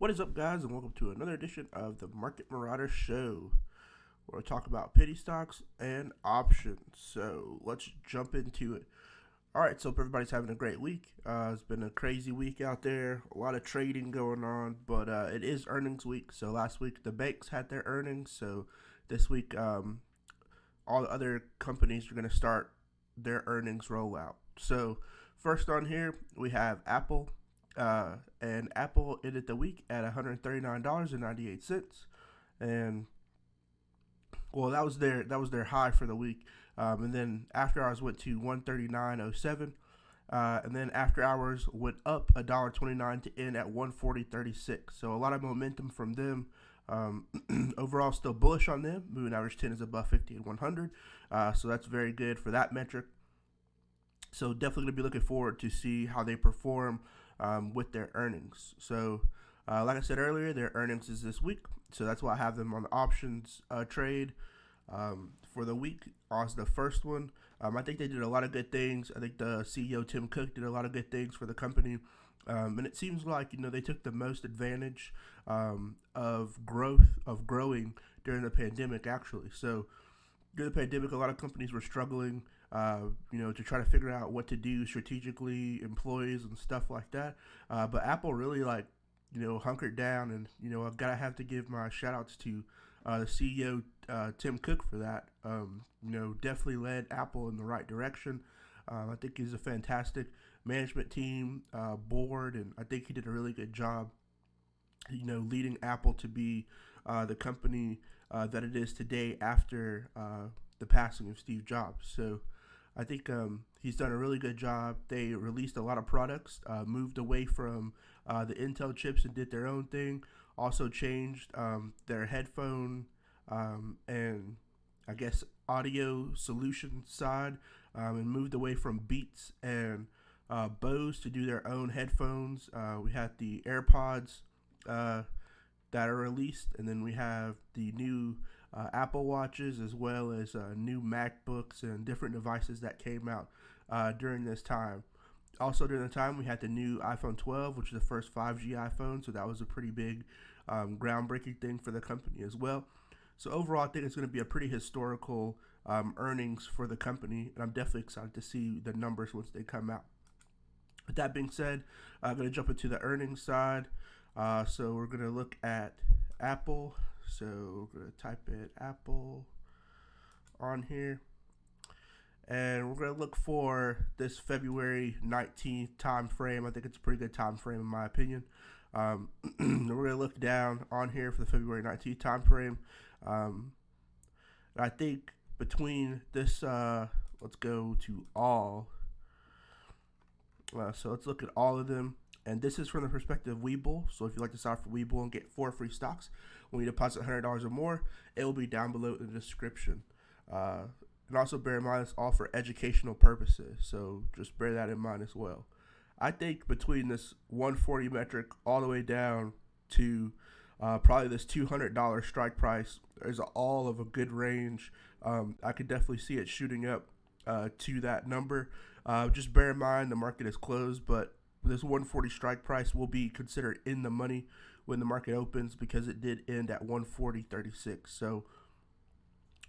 What is up, guys, and welcome to another edition of the Market Marauder Show, where we talk about penny stocks and options. So let's jump into it. All right, so hope everybody's having a great week. It's been a crazy week out there, a lot of trading going on, but it is earnings week. So last week the banks had their earnings, so this week all the other companies are going to start their earnings rollout. So first on here we have Apple. And Apple ended the week at $139.98, and well, that was their high for the week. And then after hours went to 139.07, and then after hours went up $1.29 to end at 140.36. So a lot of momentum from them. Overall, still bullish on them. Moving average 10 is above 50 and 100, so that's very good for that metric. So definitely going to be looking forward to see how they perform with their earnings. So like I said earlier, their earnings is this week. So that's why I have them on the options trade for the week as the first one. I think they did a lot of good things. I think the CEO, Tim Cook, did a lot of good things for the company. And it seems like, they took the most advantage of growing during the pandemic, actually. So during the pandemic, a lot of companies were struggling, to try to figure out what to do strategically, employees and stuff like that. But Apple really hunkered down, and I've got to have to give my shout outs to the CEO Tim Cook for that. Definitely led Apple in the right direction. I think he's a fantastic management team, board, and I think he did a really good job. Leading Apple to be the company that it is today after the passing of Steve Jobs. So I think he's done a really good job. They released a lot of products, moved away from the Intel chips and did their own thing. Also changed their headphone and I guess audio solution side, and moved away from Beats and Bose to do their own headphones. We had the AirPods that are released, and then we have the new Apple Watches, as well as new MacBooks and different devices that came out during this time. Also during the time, we had the new iPhone 12, which is the first 5G iPhone, so that was a pretty big groundbreaking thing for the company as well. So overall, I think it's going to be a pretty historical earnings for the company, and I'm definitely excited to see the numbers once they come out. With that being said, I'm going to jump into the earnings side. So we're going to look at Apple. So we're going to type in Apple on here. And we're going to look for this February 19th time frame. I think it's a pretty good time frame in my opinion. We're going to look down on here for the February 19th time frame. I think between this, let's go to all. So let's look at all of them. And this is from the perspective of Webull. So if you'd like to sign up for Webull and get 4 free stocks when you deposit $100 or more, it will be down below in the description. And also bear in mind, it's all for educational purposes. So just bear that in mind as well. I think between this 140 metric all the way down to probably this $200 strike price, there's all of a good range. I could definitely see it shooting up to that number. Just bear in mind the market is closed, but this 140 strike price will be considered in the money when the market opens because it did end at 140.36. So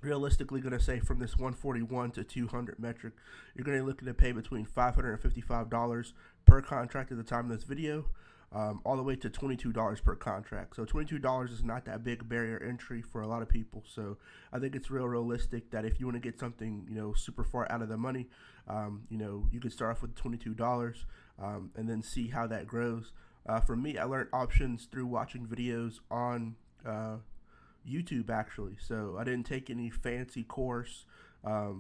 realistically, going to say from this 141 to 200 metric, you're going to be looking to pay between $555 per contract at the time of this video, all the way to $22 per contract. So $22 is not that big barrier entry for a lot of people. So I think it's realistic that if you want to get something, super far out of the money, you could start off with $22 and then see how that grows. For me, I learned options through watching videos on YouTube, actually. So I didn't take any fancy course. I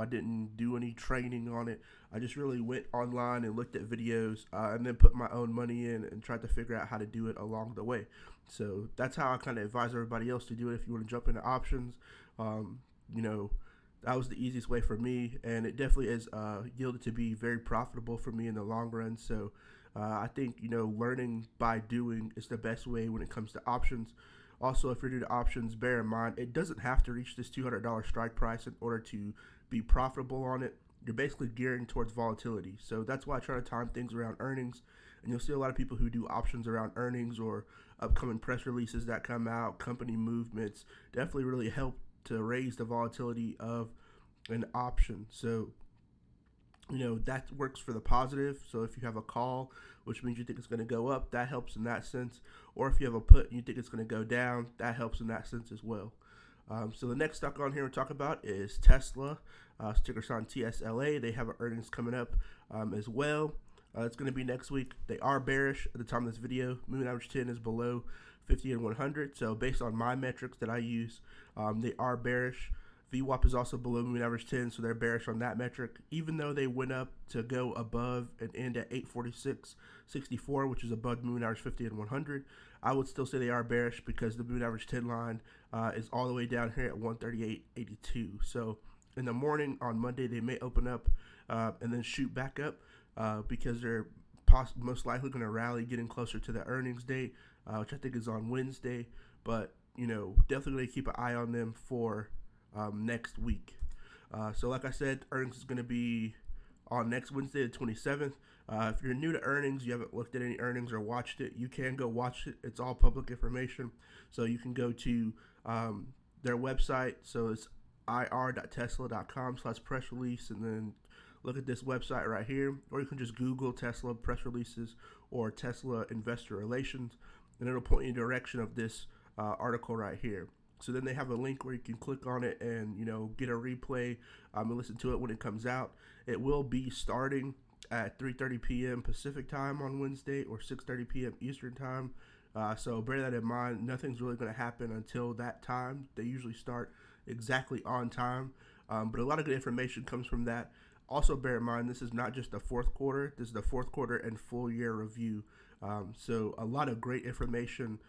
didn't do any training on it. I just really went online and looked at videos and then put my own money in and tried to figure out how to do it along the way. So that's how I kind of advise everybody else to do it. If you want to jump into options, that was the easiest way for me, and it definitely has yielded to be very profitable for me in the long run. So I think learning by doing is the best way when it comes to options. Also, if you're new to options, bear in mind it doesn't have to reach this $200 strike price in order to be profitable on it. You're basically gearing towards volatility. So that's why I try to time things around earnings. And you'll see a lot of people who do options around earnings or upcoming press releases that come out, company movements, definitely really help to raise the volatility of an option. So that works for the positive. So if you have a call, which means you think it's going to go up, that helps in that sense. Or if you have a put and you think it's going to go down, that helps in that sense as well. So the next stock on here we'll talk about is Tesla, ticker sign TSLA. They have earnings coming up as well. It's going to be next week. They are bearish at the time of this video. Moving average 10 is below 50 and 100. So based on my metrics that I use, they are bearish. VWAP is also below moving average 10, so they're bearish on that metric. Even though they went up to go above and end at 846.64, which is above moving average 50 and 100, I would still say they are bearish because the moving average 10 line is all the way down here at 138.82. So in the morning on Monday, they may open up and then shoot back up because they're most likely going to rally getting closer to the earnings date, which I think is on Wednesday. But, definitely going to keep an eye on them for next week. So like I said, earnings is going to be on next Wednesday, the 27th. If you're new to earnings, you haven't looked at any earnings or watched it, you can go watch it. It's all public information. So you can go to their website. So it's ir.tesla.com/press release, and then look at this website right here. Or you can just Google Tesla press releases or Tesla investor relations, and it'll point you in the direction of this article right here. So then they have a link where you can click on it and get a replay and listen to it when it comes out. It will be starting at 3:30 p.m. Pacific time on Wednesday or 6:30 p.m. Eastern time. So bear that in mind. Nothing's really going to happen until that time. They usually start exactly on time, but a lot of good information comes from that. Also bear in mind, this is not just the fourth quarter. This is the fourth quarter and full year review. So a lot of great information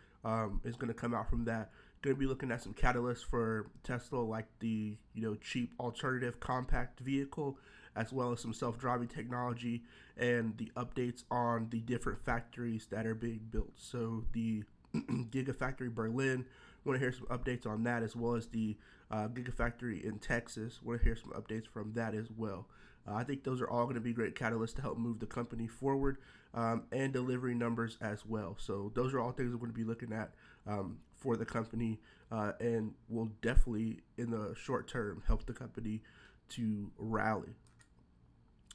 is going to come out from that. Going to be looking at some catalysts for Tesla, like the cheap alternative compact vehicle, as well as some self-driving technology and the updates on the different factories that are being built. So the Gigafactory Berlin, want to hear some updates on that, as well as the Gigafactory in Texas. Want to hear some updates from that as well. I think those are all going to be great catalysts to help move the company forward and delivery numbers as well. So those are all things we're going to be looking at for the company and will definitely in the short term help the company to rally.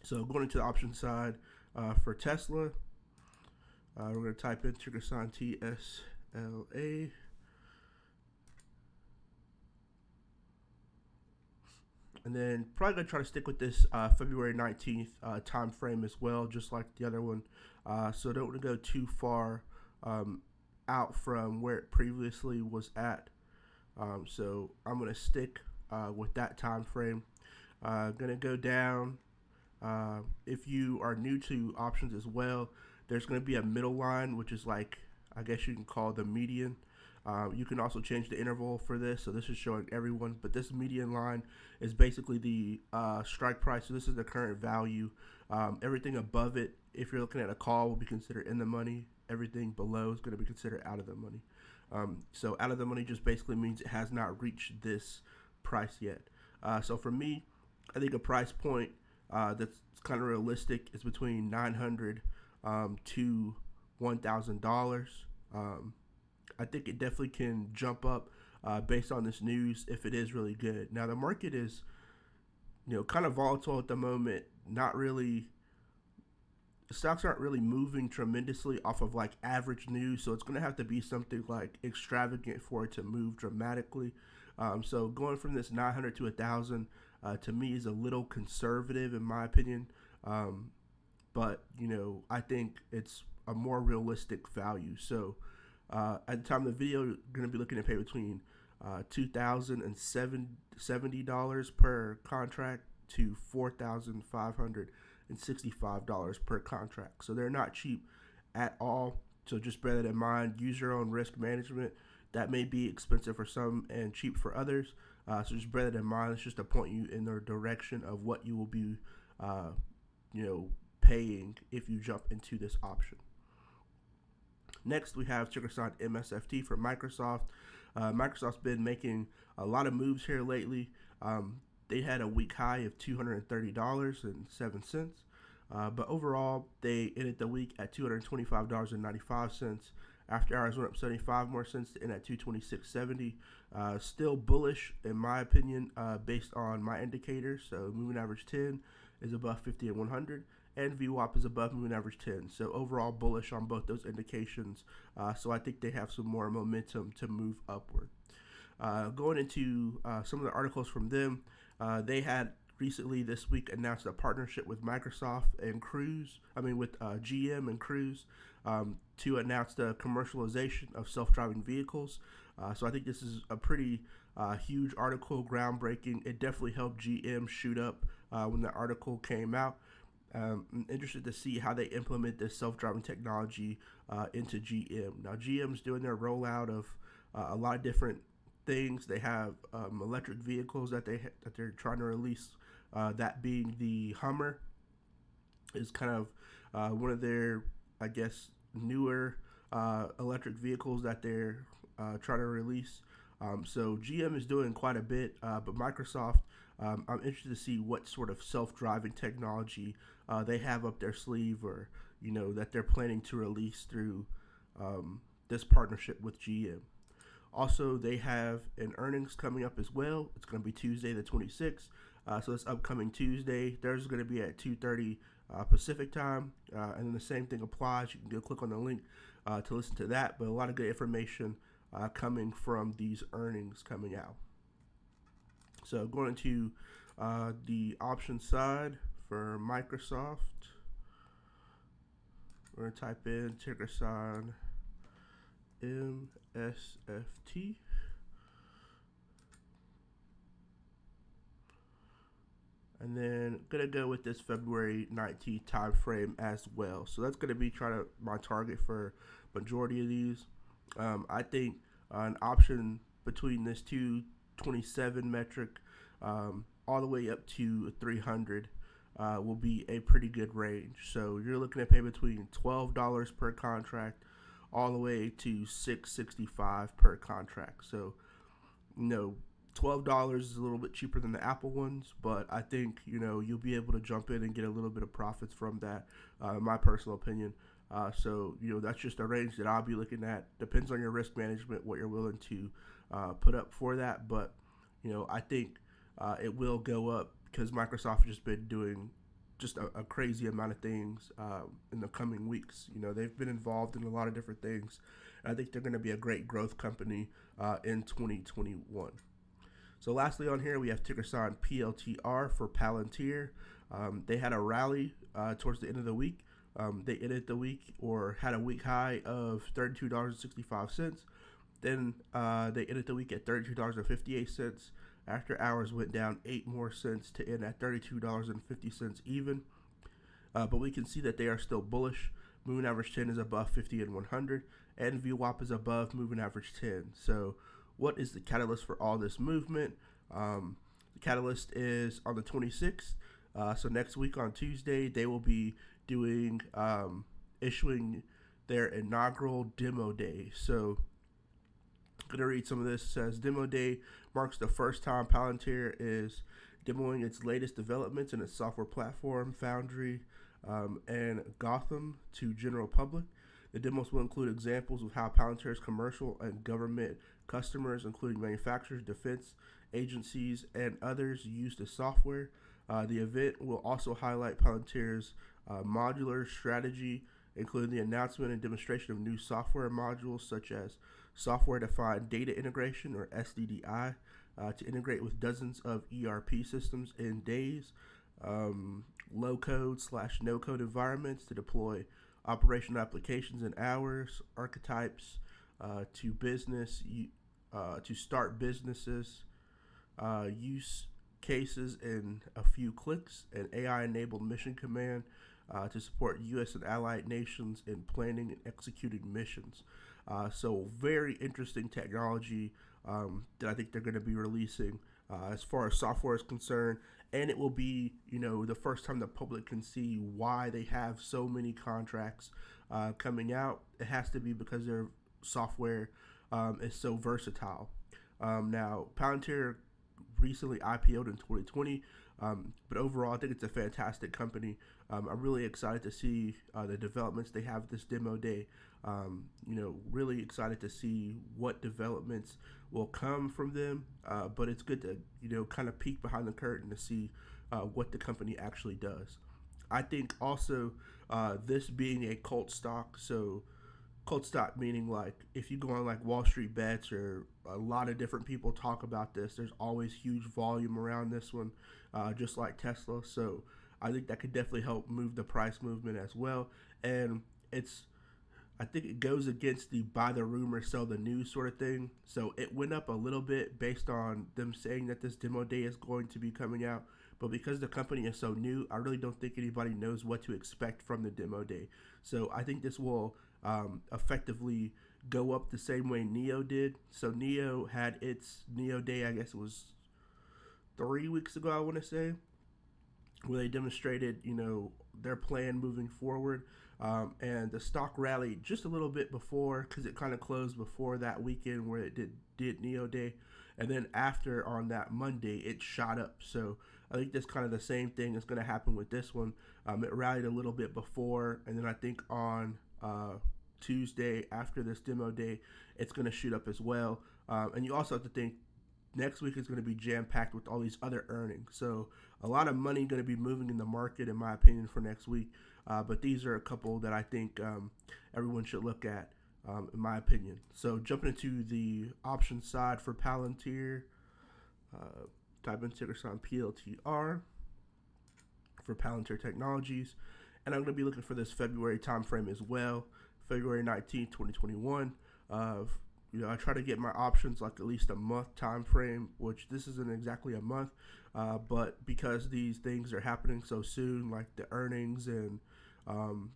So going into the option side for Tesla, we're going to type in ticker sign TSLA. And then probably going to try to stick with this February 19th time frame as well, just like the other one. So don't want to go too far out from where it previously was at. So I'm going to stick with that time frame. Going to go down. If you are new to options as well, there's going to be a middle line, which is like, I guess you can call the median. You can also change the interval for this. So this is showing everyone, but this median line is basically the strike price. So this is the current value. Everything above it, if you're looking at a call, will be considered in the money. Everything below is going to be considered out of the money. So out of the money just basically means it has not reached this price yet. So for me, I think a price point that's kind of realistic is between $900 to $1,000. I think it definitely can jump up based on this news if it is really good. Now the market is, kind of volatile at the moment. Not really. Stocks aren't really moving tremendously off of like average news, so it's going to have to be something like extravagant for it to move dramatically. So going from this 900 to 1,000 to me is a little conservative in my opinion, but I think it's a more realistic value. So at the time of the video, you're going to be looking to pay between $2,070 per contract to $4,565 per contract. So they're not cheap at all. So just bear that in mind. Use your own risk management. That may be expensive for some and cheap for others. So just bear that in mind. It's just to point you in the direction of what you will be, paying if you jump into this option. Next, we have ticker sign MSFT for Microsoft. Microsoft's been making a lot of moves here lately. They had a week high of $230.07. But overall, they ended the week at $225.95 After hours went up 75 more cents to end at 226.70. Still bullish in my opinion, based on my indicators. So moving average 10 is above 50 and 100, and VWAP is above moving average 10. So overall bullish on both those indications. So I think they have some more momentum to move upward. Going into some of the articles from them, they had recently this week announced a partnership with Microsoft and with GM and Cruise, to announce the commercialization of self-driving vehicles. So I think this is a pretty huge article, groundbreaking. It definitely helped GM shoot up when the article came out. I'm interested to see how they implement this self-driving technology into GM. Now, GM's doing their rollout of a lot of different things. They have electric vehicles that they're trying to release. That being the Hummer is kind of one of their, I guess, newer electric vehicles that they're trying to release. So GM is doing quite a bit, but Microsoft, I'm interested to see what sort of self-driving technology they have up their sleeve, or that they're planning to release through this partnership with GM. Also, they have an earnings coming up as well. It's going to be Tuesday the 26th. So this upcoming Tuesday, theirs is going to be at 2:30 Pacific time, and then the same thing applies. You can go click on the link to listen to that. But a lot of good information coming from these earnings coming out. So going to the option side for Microsoft, we're going to type in ticker sign MSFT. And then gonna go with this February 19th time frame as well. So that's gonna be my target for majority of these. I think an option between this 227 metric all the way up to 300 will be a pretty good range. So you're looking at pay between $12 per contract all the way to $6.65 per contract. So $12 is a little bit cheaper than the Apple ones, but I think you'll be able to jump in and get a little bit of profits from that, in my personal opinion. So that's just a range that I'll be looking at. Depends on your risk management, what you're willing to put up for that. But I think it will go up because Microsoft has just been doing just a crazy amount of things in the coming weeks. They've been involved in a lot of different things. And I think they're going to be a great growth company in 2021. So lastly on here, we have ticker sign PLTR for Palantir. They had a rally towards the end of the week. They ended the week, or had a week high of $32.65. Then they ended the week at $32.58. After hours went down 8 more cents to end at $32.50 even. But we can see that they are still bullish. Moving average 10 is above 50 and 100, and VWAP is above moving average 10. So what is the catalyst for all this movement? The catalyst is on the 26th. So next week on Tuesday, they will be issuing their inaugural demo day. So I'm going to read some of this. It says, Demo Day marks the first time Palantir is demoing its latest developments in its software platform, Foundry, and Gotham to general public. The demos will include examples of how Palantir's commercial and government customers, including manufacturers, defense agencies, and others, use the software. The event will also highlight Palantir's modular strategy, including the announcement and demonstration of new software modules such as software-defined data integration, or SDDI, to integrate with dozens of ERP systems in days, low-code/no-code environments to deploy operational applications in hours, archetypes to start businesses, use cases in a few clicks, and AI-enabled mission command to support U.S. and allied nations in planning and executing missions. So very interesting technology that I think they're going to be releasing as far as software is concerned. And it will be, the first time the public can see why they have so many contracts coming out. It has to be because their software is so versatile. Now, Palantir recently IPO'd in 2020. But overall, I think it's a fantastic company. I'm really excited to see the developments they have this demo day. Really excited to see what developments will come from them. But it's good to, kind of peek behind the curtain to see what the company actually does. I think also this being a cult stock, so cult stock meaning like if you go on like Wall Street Bets or a lot of different people talk about this, there's always huge volume around this one, just like Tesla. So I think that could definitely help move the price movement as well. And I think it goes against the buy the rumor, sell the news sort of thing. So it went up a little bit based on them saying that this demo day is going to be coming out. But because the company is so new, I really don't think anybody knows what to expect from the demo day. So I think this will effectively go up the same way Neo did. So Neo had its Neo day, I guess it was 3 weeks ago, I want to say, where they demonstrated, their plan moving forward. And the stock rallied just a little bit before because it kind of closed before that weekend where it did Neo Day. And then after on that Monday, it shot up. So I think that's kind of the same thing is going to happen with this one. It rallied a little bit before, and then I think on Tuesday after this demo day, it's going to shoot up as well. And you also have to think next week is going to be jam-packed with all these other earnings. So a lot of money going to be moving in the market, in my opinion, for next week. But these are a couple that I think everyone should look at, in my opinion. So jumping into the options side for Palantir, type in ticker sign PLTR for Palantir Technologies. And I'm going to be looking for this February time frame as well, February 19th, 2021. I try to get my options like at least a month time frame, which this isn't exactly a month, but because these things are happening so soon, like the earnings and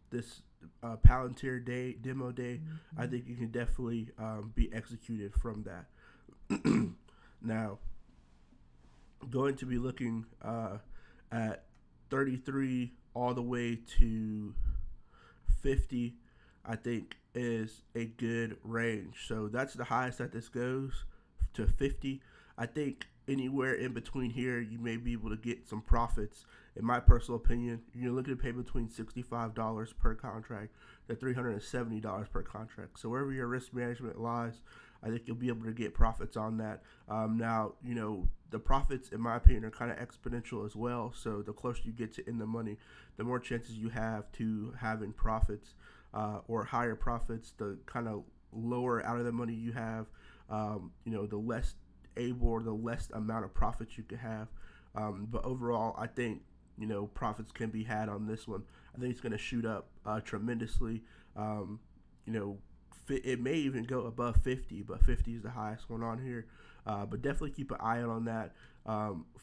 this Palantir day demo day, I think you can definitely be executed from that. Now, going to be looking at 33 all the way to 50, I think is a good range. So that's the highest that this goes, to 50. I think anywhere in between here, you may be able to get some profits. In my personal opinion, you're looking to pay between $65 per contract to $370 per contract. So wherever your risk management lies, I think you'll be able to get profits on that. Now, the profits, in my opinion, are kind of exponential as well. So the closer you get to in the money, the more chances you have to having profits or higher profits. The kind of lower out of the money you have, the less able or the less amount of profits you can have. But overall, I think, profits can be had on this one. I think it's going to shoot up tremendously. It may even go above 50, but 50 is the highest one on here. But definitely keep an eye out on that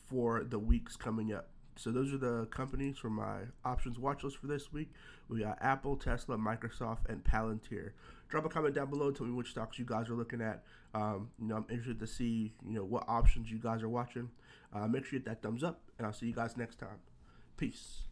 for the weeks coming up. So those are the companies for my options watch list for this week. We got Apple, Tesla, Microsoft, and Palantir. Drop a comment down below. Tell me which stocks you guys are looking at. I'm interested to see what options you guys are watching. Make sure you hit that thumbs up, and I'll see you guys next time. Peace.